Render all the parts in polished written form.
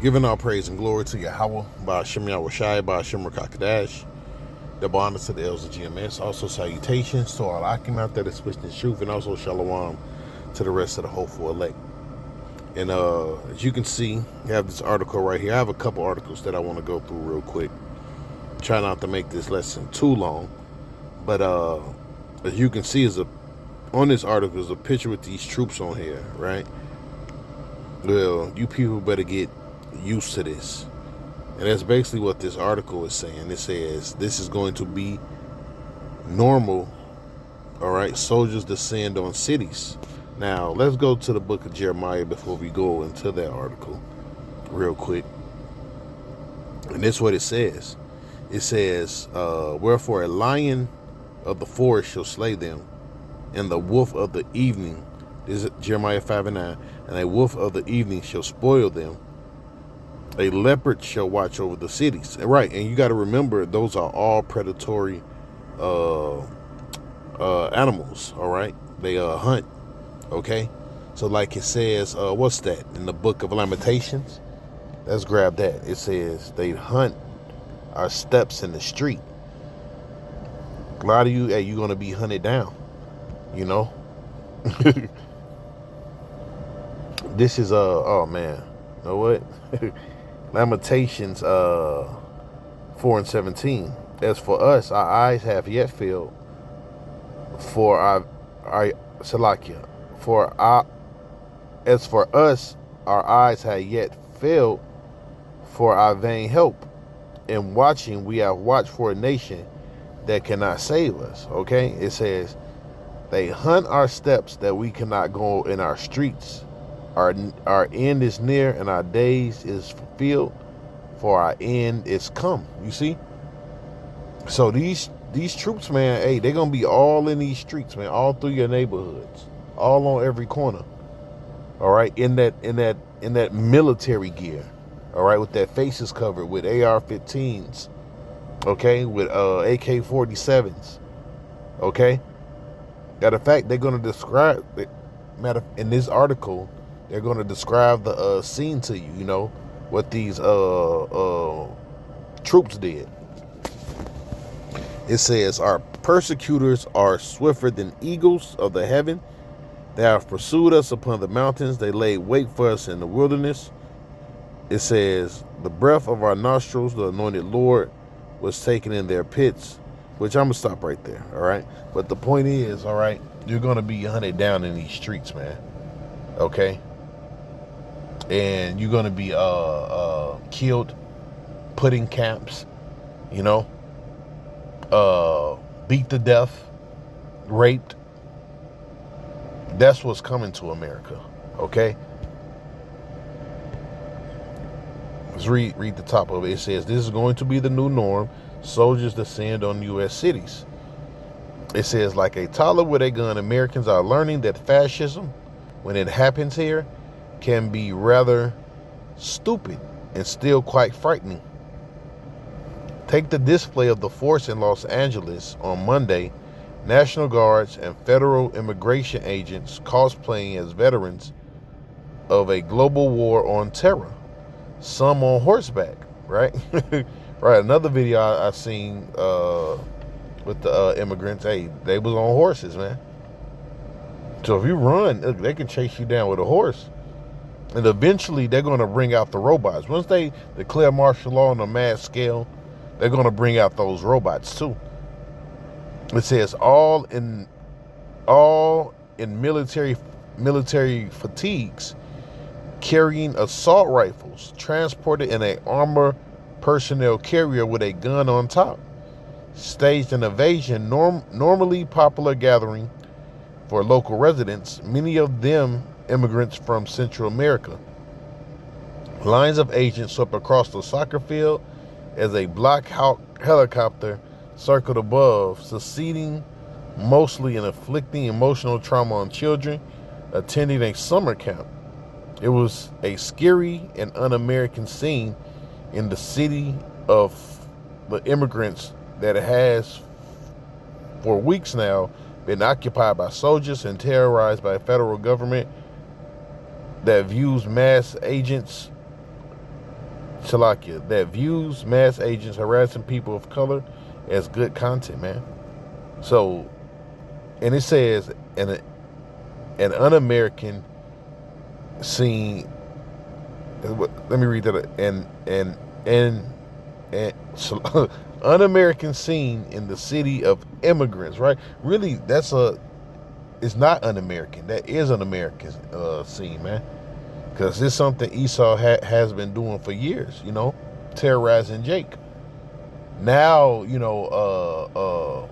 Giving all praise and glory to Yahweh, by Hashem Yahushai, by Hashem Rakakadash, double honor to the elders of GMS, also salutations to all Akim out there that's switching truth, and also shalom to the rest of the hopeful elect. And as you can see, you have this article right here. I have a couple articles that I want to go through real quick. Try not to make this lesson too long, but as you can see, on this article is a picture with these troops on here, right? Well, you people better get used to this. And that's basically what this article is saying. It says this is going to be normal, all right? Soldiers descend on cities. Now, let's go to the book of Jeremiah before we go into that article real quick. And this is what it says. It says, wherefore a lion of the forest shall slay them, and the wolf of the evening, this is Jeremiah 5:9, and a wolf of the evening shall spoil them. A leopard shall watch over the cities. And right, and you got to remember, those are all predatory animals, all right? They hunt, okay? So like it says, what's that? In the book of Lamentations? Let's grab that. It says, they hunt our steps in the street. A lot of you, hey, you're going to be hunted down, you know? This is, oh man, you know what? Lamentations 4:17. As for us, our eyes have yet failed. For our Salakia. As for us, our eyes have yet failed for our vain help. In watching, we have watched for a nation that cannot save us. Okay? It says, they hunt our steps that we cannot go in our streets. Our end is near and our days is fulfilled, for our end is come. You see? So these troops, man, hey, they're gonna be all in these streets, man, all through your neighborhoods, all on every corner. All right, in that military gear, all right, with their faces covered with AR-15s, okay, with AK-47s, okay. Matter of fact, they're gonna describe in this article. They're going to describe the scene to you, you know, what these troops did. It says, our persecutors are swifter than eagles of the heaven. They have pursued us upon the mountains. They laid wait for us in the wilderness. It says, the breath of our nostrils, the anointed Lord, was taken in their pits, which I'm going to stop right there, all right? But the point is, all right, you're going to be hunted down in these streets, man, okay? And you're going to be killed, put in camps, you know, beat to death, raped. That's what's coming to America, okay? Let's read the top of it. It says, this is going to be the new norm. Soldiers descend on U.S. cities. It says, like a toddler with a gun, Americans are learning that fascism, when it happens here, can be rather stupid and still quite frightening. Take the display of the force in Los Angeles on Monday. National Guards and federal immigration agents cosplaying as veterans of a global war on terror. Some on horseback, right? Right. Another video I seen with the immigrants, hey, they was on horses, man. So if you run, they can chase you down with a horse. And eventually, they're going to bring out the robots. Once they declare martial law on a mass scale, they're going to bring out those robots too. It says all in military fatigues, carrying assault rifles, transported in an armored personnel carrier with a gun on top, staged an invasion. Normally popular gathering for local residents, many of them immigrants from Central America. Lines of agents swept across the soccer field as a Black Hawk helicopter circled above, succeeding mostly in inflicting emotional trauma on children attending a summer camp. It was a scary and un-American scene in the city of the immigrants that has for weeks now been occupied by soldiers and terrorized by a federal government that views mass agents Shalakia, that views mass agents harassing people of color as good content, man. So, and it says an un-American scene. Let me read that. And un-American scene in the city of immigrants, right? Really, it's not un-American. That is an American scene, man. Because it's something Esau has been doing for years, terrorizing Jake. Now, the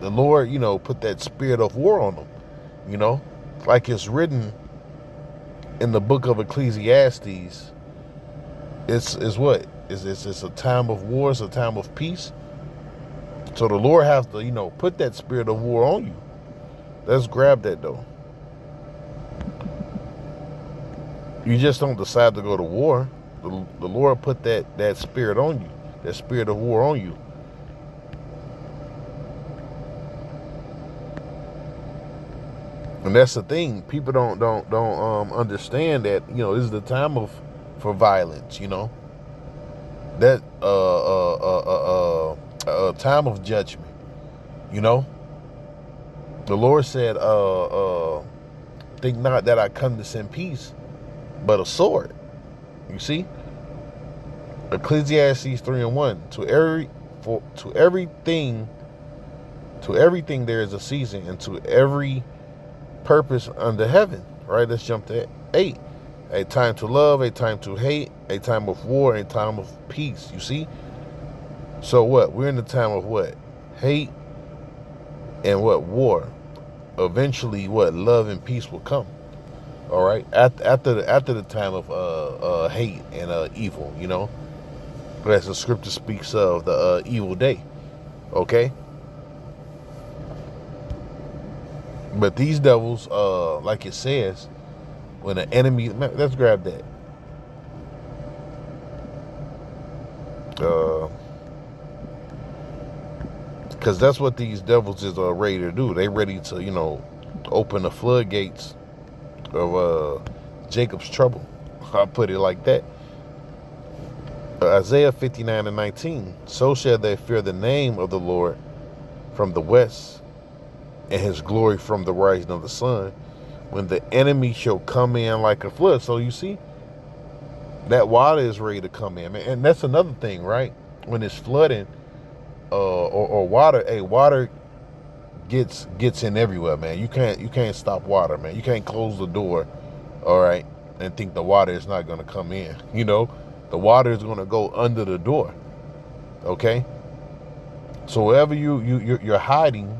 Lord, put that spirit of war on them, like it's written in the book of Ecclesiastes. It's what? It's a time of war, it's a time of peace. So the Lord has to, put that spirit of war on you. Let's grab that though. You just don't decide to go to war. The Lord put that spirit on you, that spirit of war on you. And that's the thing. People don't understand that, this is the time for violence, that time of judgment, The Lord said, think not that I come to send peace, but a sword. You see? Ecclesiastes 3:1. To everything there is a season, and to every purpose under heaven. Right? Let's jump to 8. A time to love, a time to hate, a time of war, a time of peace. You see? So what? We're in the time of what? Hate and what? War. Eventually, what? Love and peace will come. All right? After the time of hate and evil, as the scripture speaks of the evil day. Okay? But these devils, like it says, when an enemy, let's grab that. Because that's what these devils is ready to do. They ready to, open the floodgates of Jacob's trouble. I'll put it like that. Isaiah 59:19. So shall they fear the name of the Lord from the west, and his glory from the rising of the sun, when the enemy shall come in like a flood. So you see, that water is ready to come in, man. And that's another thing, right? When it's flooding, or water, water gets in everywhere, man. You can't stop water, man. You can't close the door, all right, and think the water is not going to come in. The water is going to go under the door. Okay. So wherever you're hiding,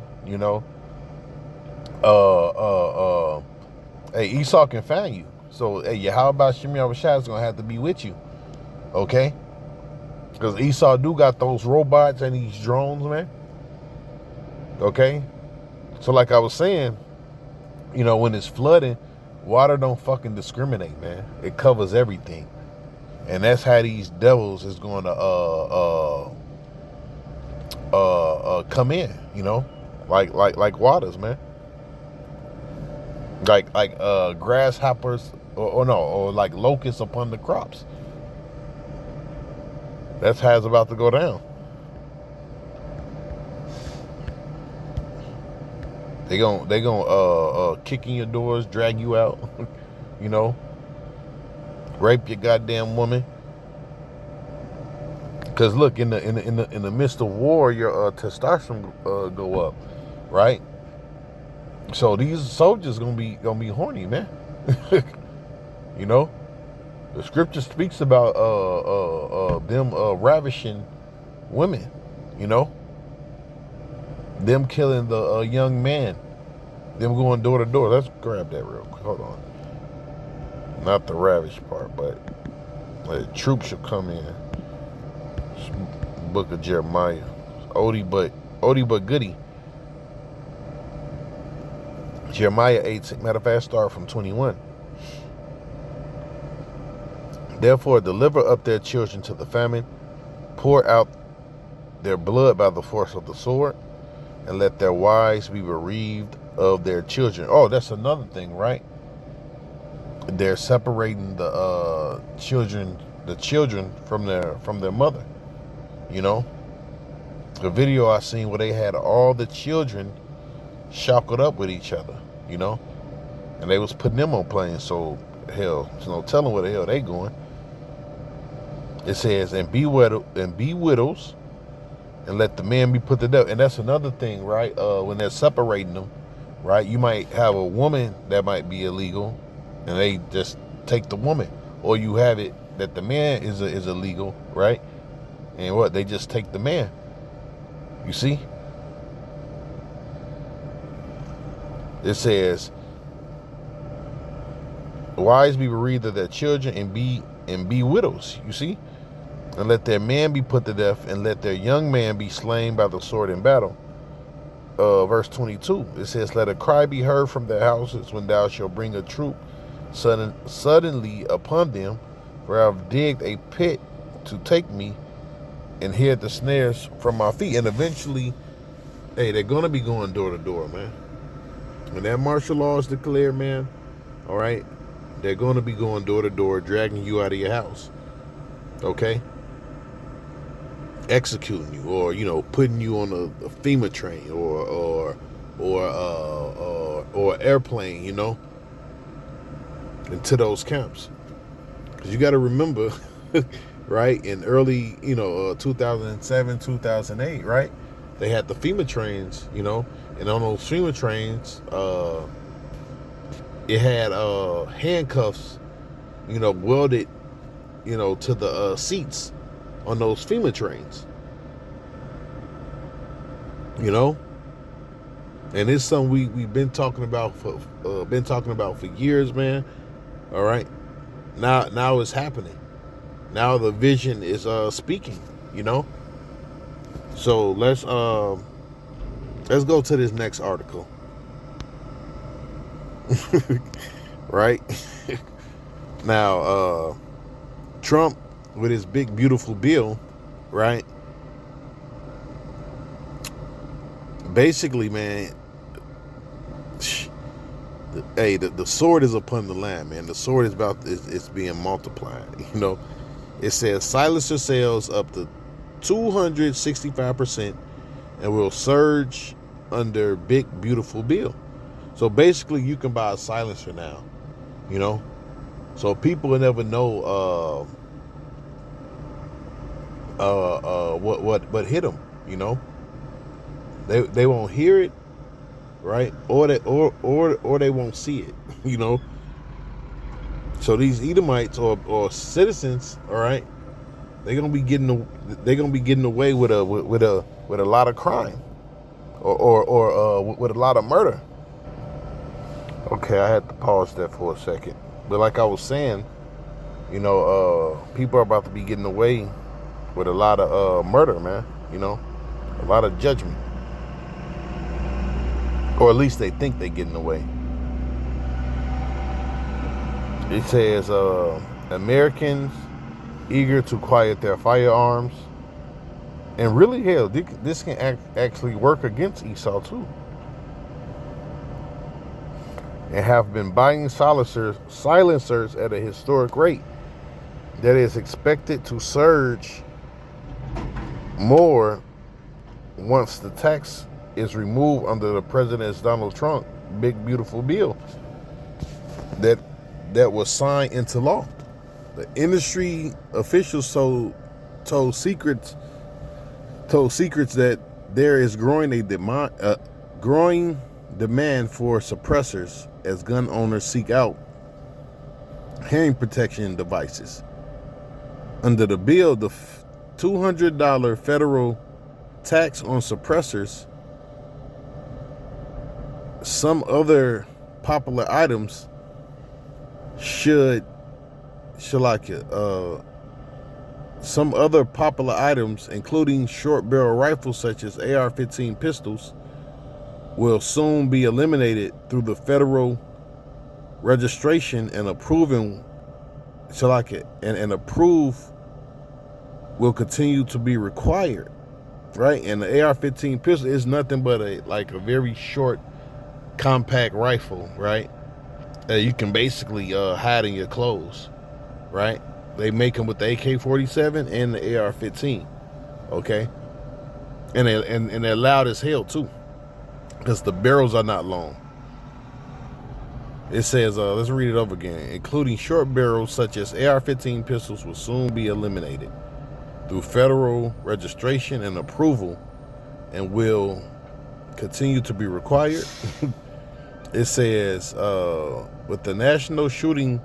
Esau can find you. So how about Shimei Rashad is gonna have to be with you, okay? Because Esau do got those robots and these drones, man. Okay, so like I was saying, when it's flooding, water don't fucking discriminate, man. It covers everything, and that's how these devils is going to come in, like waters, man. Like grasshoppers or like locusts upon the crops. That's how it's about to go down. They gonna kick in your doors, drag you out, rape your goddamn woman. Cause look, in the midst of war, your testosterone go up, right? So these soldiers gonna be horny, man. The scripture speaks about them ravishing women, them killing the young man, them going door to door. Let's grab that real quick. Hold on. Not the ravish part, but the troops should come in. Book of Jeremiah. Oldie but goodie. Jeremiah 8, matter of fact, start from 21. Therefore, deliver up their children to the famine, pour out their blood by the force of the sword, and let their wives be bereaved of their children. Oh, that's another thing, right? They're separating the children the children from their mother. You know, the video I seen where they had all the children shackled up with each other. You know, and they was putting them on planes. So hell, there's no telling where the hell they going. It says, and be widows, and let the men be put to death. And that's another thing, right? When they're separating them, right? You might have a woman that might be illegal, and they just take the woman, or you have it that the man is illegal, right? And what, they just take the man. You see? It says, wives be bereaved of their children and be widows. You see? And let their man be put to death, and let their young man be slain by the sword in battle. Verse 22, it says, let a cry be heard from their houses when thou shalt bring a troop suddenly upon them, for I have digged a pit to take me, and hid the snares from my feet. And eventually, hey, they're going to be going door to door, man. When that martial law is declared, man, all right, they're going to be going door to door, dragging you out of your house, okay? Executing you, or putting you on a FEMA train or airplane, into those camps. Because you got to remember, right, in early 2007, 2008, right, they had the FEMA trains, and on those FEMA trains, it had handcuffs, welded, to the seats on those FEMA trains, and it's something we've been talking about for years, man. All right, now it's happening. Now the vision is speaking, So let's go to this next article, right? Now, Trump, with his big beautiful bill, right? Basically, man, hey, the sword is upon the land, man. The sword is it's being multiplied. It says silencer sales up to 265% and will surge under big beautiful bill. So basically, you can buy a silencer now. So people will never know what hit them, they won't hear it, right, or they won't see it, so these Edomites or citizens, all right, they're gonna be getting away with a lot of crime or with a lot of murder. Okay, I had to pause that for a second, but like I was saying, people are about to be getting away with a lot of murder, man. A lot of judgment, or at least they think they're getting away. It says Americans eager to quiet their firearms, and really, hell, this can actually work against Esau too, and have been buying silencers at a historic rate that is expected to surge more once the tax is removed under the President Donald Trump big beautiful bill that was signed into law. The industry officials told secrets that there is growing demand for suppressors as gun owners seek out hearing protection devices. Under the bill, the $200 federal tax on suppressors, some other popular items some other popular items, including short barrel rifles such as AR-15 pistols, will soon be eliminated through the federal registration and approving. And approve will continue to be required, right? And the AR-15 pistol is nothing but a very short, compact rifle, right? That you can basically hide in your clothes, right? They make them with the AK-47 and the AR-15. Okay, and they're loud as hell too, because the barrels are not long. It says, let's read it over again. Including short barrels such as AR-15 pistols will soon be eliminated through federal registration and approval, and will continue to be required. It says, with the National Shooting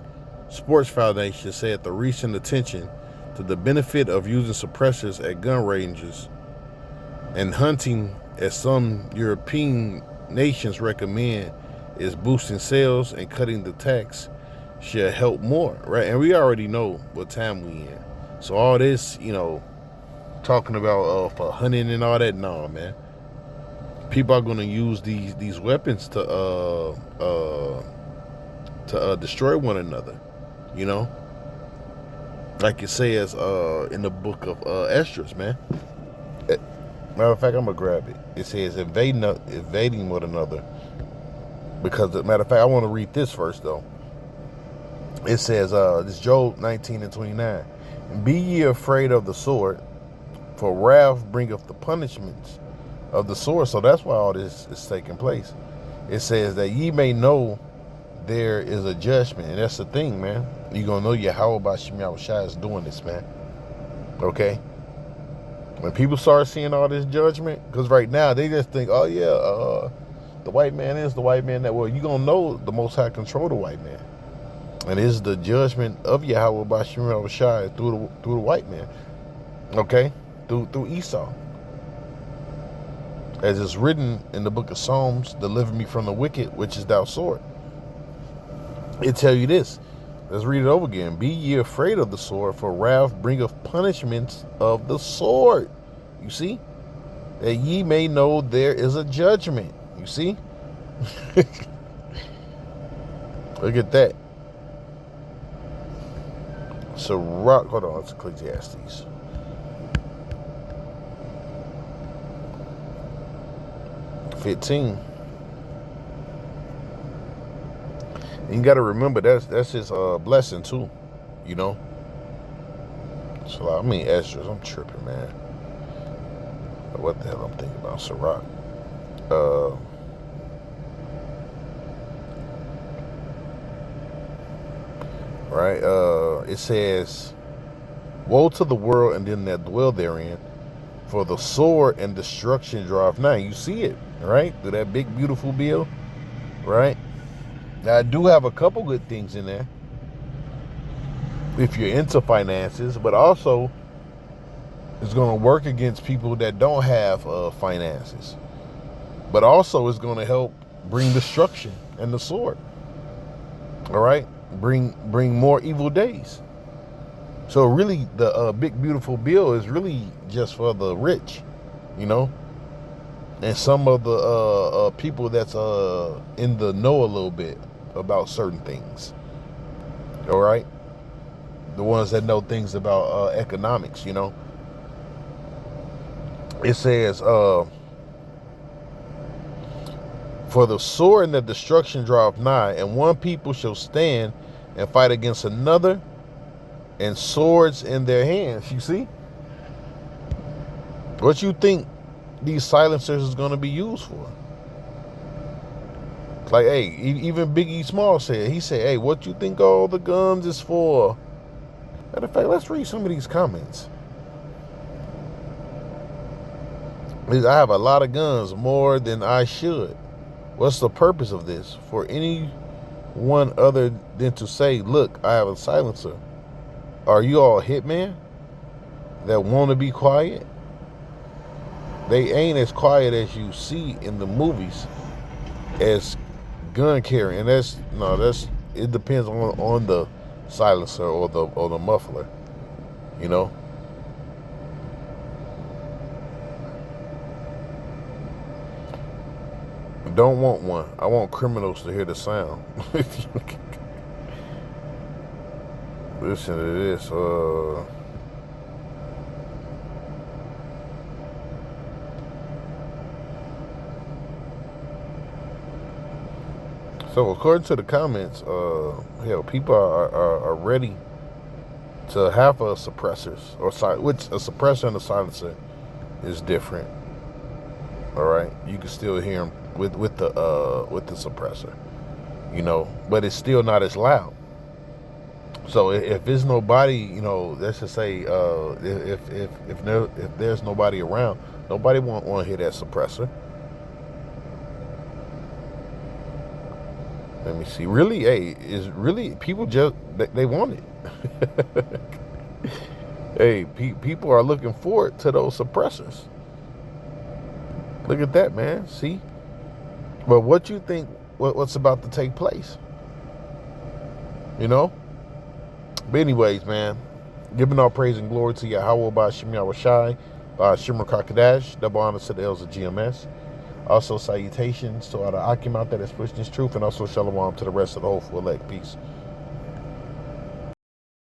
Sports Foundation said the recent attention to the benefit of using suppressors at gun ranges and hunting, as some European nations recommend, is boosting sales, and cutting the tax should help more, right? And we already know what time we in. So all this, talking about for hunting and all that, no, man. People are gonna use these weapons to destroy one another, like it says in the book of Esdras, man. Matter of fact, I'm gonna grab it. It says invading one another. Because, matter of fact, I want to read this first, though. It says, this Job 19:29. Be ye afraid of the sword, for wrath bringeth the punishments of the sword. So that's why all this is taking place. It says that ye may know there is a judgment. And that's the thing, man. You're going to know Yahweh Ba'Shem Yahushua is doing this, man. Okay? When people start seeing all this judgment, because right now they just think, oh, yeah, the white man is the white man. That, well, you're going to know the Most High control the white man. And it's the judgment of Yahweh Ba'Shem Yahushua through the white man. Okay? Through Esau. As it's written in the book of Psalms, deliver me from the wicked, which is thou sword. It tell you this. Let's read it over again. Be ye afraid of the sword, for wrath bringeth punishments of the sword. You see? That ye may know there is a judgment. You see? Look at that. So, hold on, it's Ecclesiastes. $15. And you got to remember that's his blessing too, So I mean, Esdras, I'm tripping, man. What the hell I'm thinking about? Sirach. Right. It says, "Woe to the world and them that dwell therein, for the sword and destruction draweth nigh." You see it, right? Through that big, beautiful bill, right? Now, I do have a couple good things in there if you're into finances, but also it's going to work against people that don't have finances. But also it's going to help bring destruction and the sword. All right? Bring more evil days. So really, the big, beautiful bill is really just for the rich, and some of the people that's in the know a little bit about certain things. All right? The ones that know things about economics, It says, for the sword and the destruction draweth nigh, and one people shall stand and fight against another, and swords in their hands. You see? What you think these silencers is going to be used for? Like, hey, even Biggie Small said, hey, what you think all the guns is for? Matter of fact, let's read some of these comments. I have a lot of guns, more than I should. What's the purpose of this? For anyone other than to say, look, I have a silencer. Are you all hitmen that want to be quiet? They ain't as quiet as you see in the movies as gun carrying. And it depends on the silencer or the muffler, Don't want one. I want criminals to hear the sound. Listen to this. So according to the comments, people are ready to have a suppressors which a suppressor and a silencer is different. All right, you can still hear them with the suppressor, but it's still not as loud. So if there's nobody, let's just say if there's nobody around, nobody want to hear that suppressor. Let me see. Really, hey, is really people just they want it. Hey, people are looking forward to those suppressors. Look at that, man. See? But what you think? What's about to take place? But anyways, man, giving all praise and glory to Yahweh by Shem Yahushai, by Shimmer Kakadash, double honor to the elders of GMS. Also salutations to all the Akim out there that's pushing this truth, and also shalom to the rest of the whole elect. Peace.